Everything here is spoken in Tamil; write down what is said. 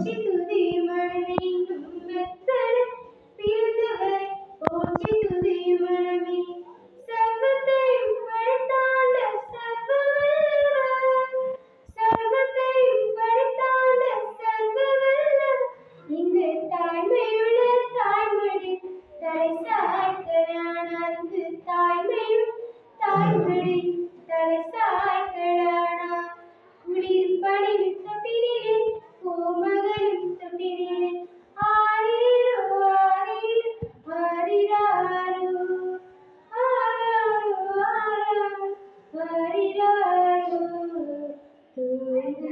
போற்றி துதி மனமெங்கும் மெத்தன பிறந்தவரை போற்றி துதி மனமே சர்வத்தையும் படைத்தாண்ட சர்வவல்லவர் சர்வத்தையும் படைத்தாண்ட சர்வவல்லவர் இந்த தாய்மையுள்ள தாய்மடி தலை சாய்க்கலானார்க்கு தாய்மையும் தாய்மடி தலை சாய்க்கலானா குளிர் பணிவு தொட்டிலே கோமகன் தொட்டிலே ஆரிரோ ஆரிரோ ஆரிராரோ ஆராரோ ஆராரோ ஆரிராரோ தூங்க